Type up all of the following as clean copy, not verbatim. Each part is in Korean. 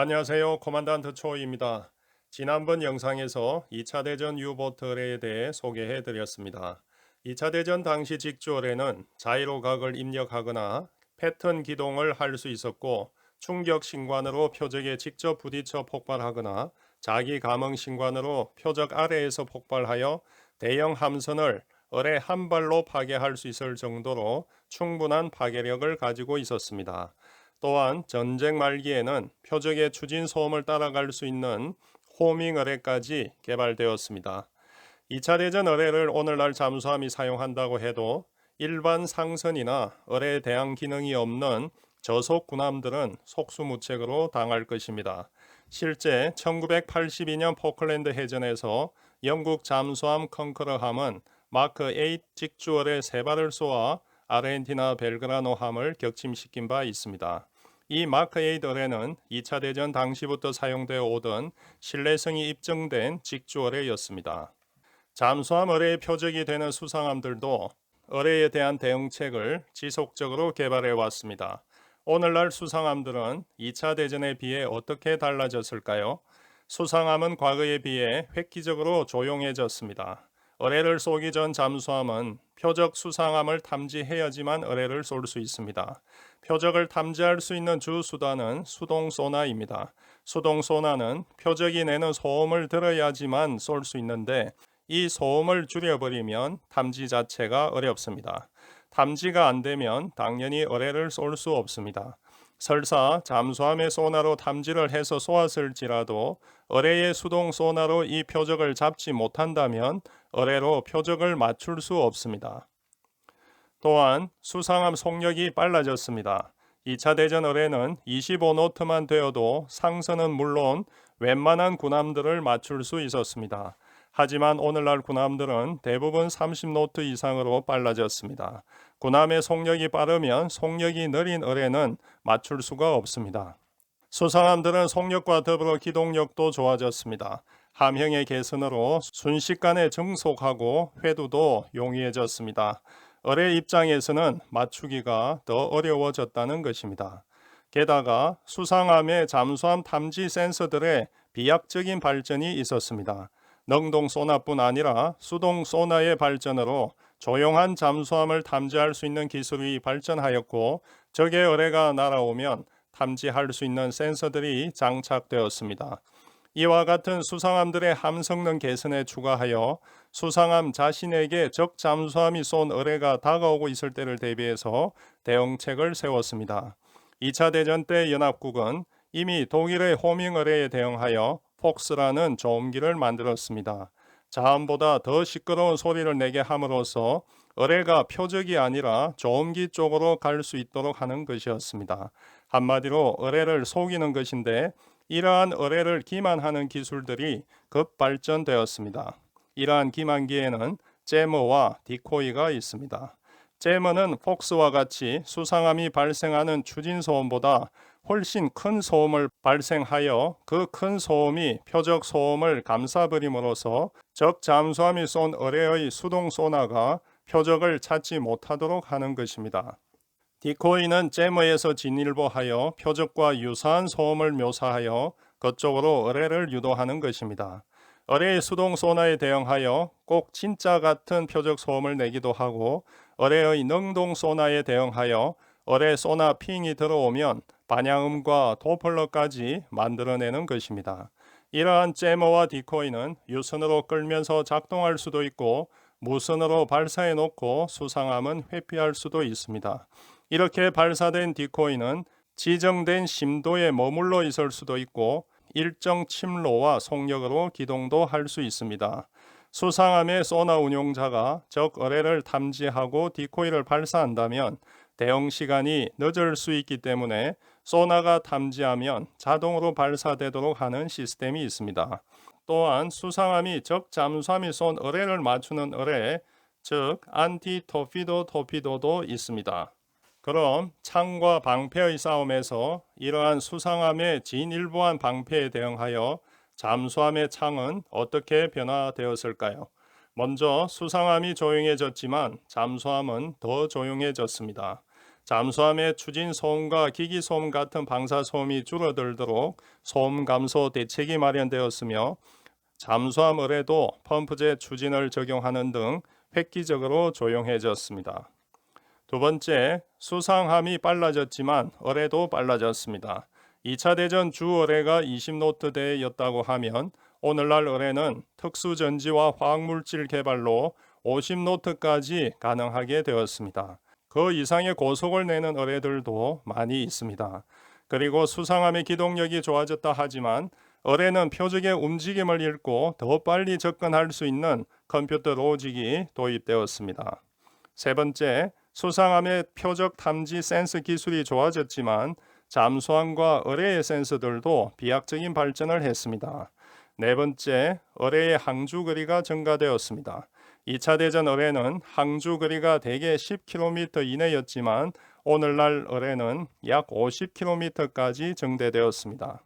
안녕하세요. 코만단트 초이입니다. 지난번 영상에서 2차 대전 유보트 어뢰에 대해 소개해 드렸습니다. 2차 대전 당시 직주 어뢰는 자이로각을 입력하거나 패턴 기동을 할 수 있었고 충격 신관으로 표적에 직접 부딪혀 폭발하거나 자기 감응 신관으로 표적 아래에서 폭발하여 대형 함선을 어뢰 한 발로 파괴할 수 있을 정도로 충분한 파괴력을 가지고 있었습니다. 또한 전쟁 말기에는 표적의 추진 소음을 따라갈 수 있는 호밍 어뢰까지 개발되었습니다. 2차 대전 어뢰를 오늘날 잠수함이 사용한다고 해도 일반 상선이나 어뢰에 대항 기능이 없는 저속 군함들은 속수무책으로 당할 것입니다. 실제 1982년 포클랜드 해전에서 영국 잠수함 컨커러함은 마크 8 직주어뢰 3발을 쏘아 아르헨티나 벨그라노함을 격침시킨 바 있습니다. 이 마크 8 어뢰는 2차 대전 당시부터 사용되어 오던 신뢰성이 입증된 직주어뢰였습니다. 잠수함 어뢰의 표적이 되는 수상함들도 어뢰에 대한 대응책을 지속적으로 개발해 왔습니다. 오늘날 수상함들은 2차 대전에 비해 어떻게 달라졌을까요? 수상함은 과거에 비해 획기적으로 조용해졌습니다. 어뢰를 쏘기 전 잠수함은 표적 수상함을 탐지해야지만 어뢰를 쏠 수 있습니다. 표적을 탐지할 수 있는 주 수단은 수동 소나입니다. 수동 소나는 표적이 내는 소음을 들어야지만 쏠 수 있는데 이 소음을 줄여버리면 탐지 자체가 어렵습니다. 탐지가 안 되면 당연히 어뢰를 쏠 수 없습니다. 설사 잠수함의 소나로 탐지를 해서 쏘았을지라도 어뢰의 수동 소나로 이 표적을 잡지 못한다면 어뢰로 표적을 맞출 수 없습니다. 또한 수상함 속력이 빨라졌습니다. 2차 대전 어뢰는 25노트만 되어도 상선은 물론 웬만한 군함들을 맞출 수 있었습니다. 하지만 오늘날 군함들은 대부분 30노트 이상으로 빨라졌습니다. 군함의 속력이 빠르면 속력이 느린 어뢰는 맞출 수가 없습니다. 수상함들은 속력과 더불어 기동력도 좋아졌습니다. 함형의 개선으로 순식간에 증속하고 회두도 용이해졌습니다. 어뢰 입장에서는 맞추기가 더 어려워졌다는 것입니다. 게다가 수상함의 잠수함 탐지 센서들의 비약적인 발전이 있었습니다. 능동 소나뿐 아니라 수동 소나의 발전으로 조용한 잠수함을 탐지할 수 있는 기술이 발전하였고 적의 어뢰가 날아오면 탐지할 수 있는 센서들이 장착되었습니다. 이와 같은 수상함들의 함 성능 개선에 추가하여 수상함 자신에게 적 잠수함이 쏜 어뢰가 다가오고 있을 때를 대비해서 대응책을 세웠습니다. 2차 대전 때 연합국은 이미 독일의 호밍 어뢰에 대응하여 폭스라는 조음기를 만들었습니다. 자음보다 더 시끄러운 소리를 내게 함으로써 어뢰가 표적이 아니라 조음기 쪽으로 갈 수 있도록 하는 것이었습니다. 한마디로 어뢰를 속이는 것인데 이러한 어뢰를 기만하는 기술들이 급발전되었습니다. 이러한 기만기에는 제머와 디코이가 있습니다. 제머는 폭스와 같이 수상함이 발생하는 추진 소음보다 훨씬 큰 소음을 발생하여 그 큰 소음이 표적 소음을 감싸버림으로써 적 잠수함이 쏜 어뢰의 수동 소나가 표적을 찾지 못하도록 하는 것입니다. 디코이는 제머에서 진일보하여 표적과 유사한 소음을 묘사하여 그쪽으로 어뢰를 유도하는 것입니다. 어뢰의 수동 소나에 대응하여 꼭 진짜 같은 표적 소음을 내기도 하고 어뢰의 능동 소나에 대응하여 어뢰 소나 핑이 들어오면 반향음과 도플러까지 만들어내는 것입니다. 이러한 제머와 디코이는 유선으로 끌면서 작동할 수도 있고 무선으로 발사해 놓고 수상함은 회피할 수도 있습니다. 이렇게 발사된 디코이는 지정된 심도에 머물러 있을 수도 있고 일정 침로와 속력으로 기동도 할 수 있습니다. 수상함의 소나 운용자가 적 어뢰를 탐지하고 디코이를 발사한다면 대응 시간이 늦을 수 있기 때문에 소나가 탐지하면 자동으로 발사되도록 하는 시스템이 있습니다. 또한 수상함이 적 잠수함이 쏜 어뢰를 맞추는 어뢰, 즉 안티 토피도 토피도도 있습니다. 그럼 창과 방패의 싸움에서 이러한 수상함의 진일보한 방패에 대응하여 잠수함의 창은 어떻게 변화되었을까요? 먼저 수상함이 조용해졌지만 잠수함은 더 조용해졌습니다. 잠수함의 추진 소음과 기기 소음 같은 방사 소음이 줄어들도록 소음 감소 대책이 마련되었으며 잠수함 어뢰도 펌프제 추진을 적용하는 등 획기적으로 조용해졌습니다. 두 번째, 수상함이 빨라졌지만 어뢰도 빨라졌습니다. 2차 대전 주 어뢰가 20노트대였다고 하면 오늘날 어뢰는 특수전지와 화학물질 개발로 50노트까지 가능하게 되었습니다. 그 이상의 고속을 내는 어뢰들도 많이 있습니다. 그리고 수상함의 기동력이 좋아졌다 하지만 어뢰는 표적의 움직임을 읽고 더 빨리 접근할 수 있는 컴퓨터 로직이 도입되었습니다. 세 번째, 수상함의 표적 탐지 센서 기술이 좋아졌지만 잠수함과 어뢰의 센서들도 비약적인 발전을 했습니다. 네 번째, 어뢰의 항주 거리가 증가되었습니다. 2차 대전 어뢰는 항주 거리가 대개 10km 이내였지만 오늘날 어뢰는 약 50km까지 증대되었습니다.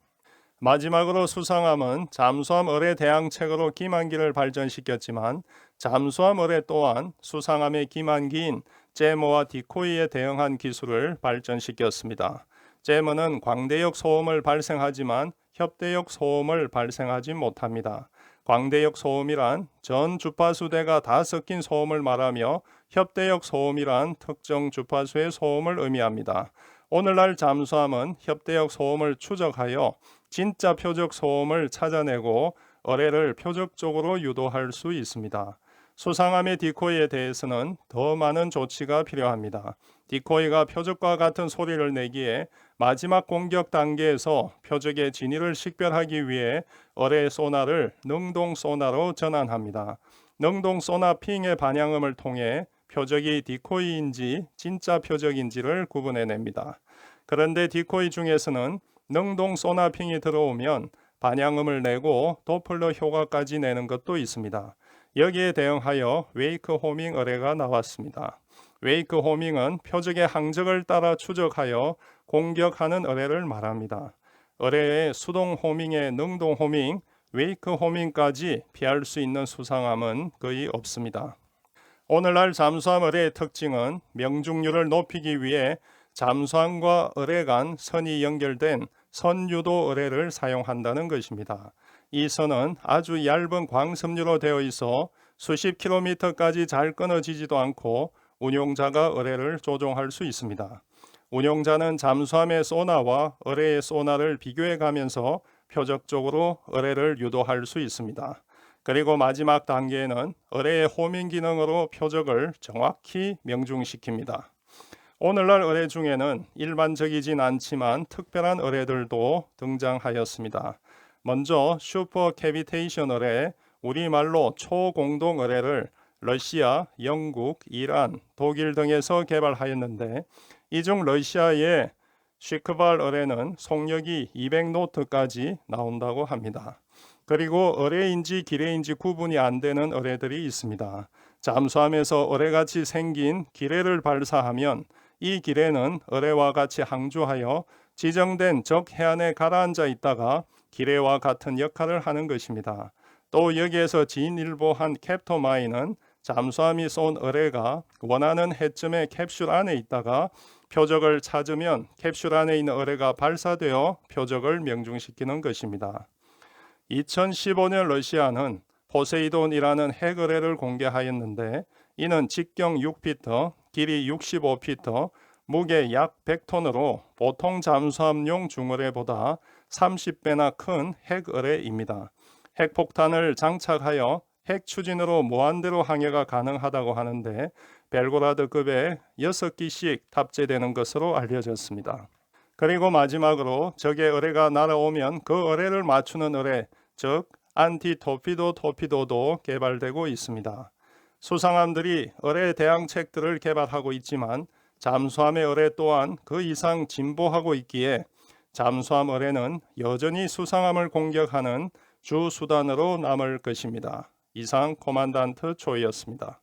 마지막으로 수상함은 잠수함 어뢰 대항책으로 기만기를 발전시켰지만 잠수함 어뢰 또한 수상함의 기만기인 제머와 디코이에 대응한 기술을 발전시켰습니다. 제머는 광대역 소음을 발생하지만 협대역 소음을 발생하지 못합니다. 광대역 소음이란 전 주파수대가 다 섞인 소음을 말하며 협대역 소음이란 특정 주파수의 소음을 의미합니다. 오늘날 잠수함은 협대역 소음을 추적하여 진짜 표적 소음을 찾아내고 어뢰를 표적적으로 유도할 수 있습니다. 수상함의 디코이에 대해서는 더 많은 조치가 필요합니다. 디코이가 표적과 같은 소리를 내기에 마지막 공격 단계에서 표적의 진위를 식별하기 위해 어뢰 소나를 능동 소나로 전환합니다. 능동 소나 핑의 반향음을 통해 표적이 디코이인지 진짜 표적인지를 구분해냅니다. 그런데 디코이 중에서는 능동 소나 핑이 들어오면 반향음을 내고 도플러 효과까지 내는 것도 있습니다. 여기에 대응하여 웨이크 호밍 어뢰가 나왔습니다. 웨이크 호밍은 표적의 항적을 따라 추적하여 공격하는 어뢰를 말합니다. 어뢰의 수동 호밍의 능동 호밍, 웨이크 호밍까지 피할 수 있는 수상함은 거의 없습니다. 오늘날 잠수함 어뢰의 특징은 명중률을 높이기 위해 잠수함과 어뢰 간 선이 연결된 선유도 어뢰를 사용한다는 것입니다. 이 선은 아주 얇은 광섬유로 되어 있어 수십 킬로미터까지 잘 끊어지지도 않고 운용자가 어뢰를 조종할 수 있습니다. 운용자는 잠수함의 소나와 어뢰의 소나를 비교해 가면서 표적적으로 어뢰를 유도할 수 있습니다. 그리고 마지막 단계에는 어뢰의 호밍 기능으로 표적을 정확히 명중시킵니다. 오늘날 어뢰 중에는 일반적이진 않지만 특별한 어뢰들도 등장하였습니다. 먼저 슈퍼 캐비테이션 어뢰, 우리말로 초공동 어뢰를 러시아, 영국, 이란, 독일 등에서 개발하였는데 이 중 러시아의 쉬크발 어뢰는 속력이 200노트까지 나온다고 합니다. 그리고 어뢰인지 기뢰인지 구분이 안 되는 어뢰들이 있습니다. 잠수함에서 어뢰같이 생긴 기뢰를 발사하면 이 기뢰는 어뢰와 같이 항주하여 지정된 적 해안에 가라앉아 있다가 기뢰와 같은 역할을 하는 것입니다. 또 여기에서 진일보한 캡터마인은 잠수함이 쏜 어뢰가 원하는 해점의 캡슐 안에 있다가 표적을 찾으면 캡슐 안에 있는 어뢰가 발사되어 표적을 명중시키는 것입니다. 2015년 러시아는 포세이돈이라는 핵 어뢰를 공개하였는데 이는 직경 6피터, 길이 65피터, 무게 약 100톤으로 보통 잠수함용 중어뢰보다 30배나 큰 핵 어뢰입니다. 핵폭탄을 장착하여 핵 추진으로 무한대로 항해가 가능하다고 하는데 벨고라드급에 6기씩 탑재되는 것으로 알려졌습니다. 그리고 마지막으로 적의 어뢰가 날아오면 그 어뢰를 맞추는 어뢰, 즉 안티 토피도 토피도도 개발되고 있습니다. 수상함들이 어뢰 대항책들을 개발하고 있지만 잠수함의 어뢰 또한 그 이상 진보하고 있기에 잠수함 어뢰는 여전히 수상함을 공격하는 주 수단으로 남을 것입니다. 이상 코만단트 조이였습니다.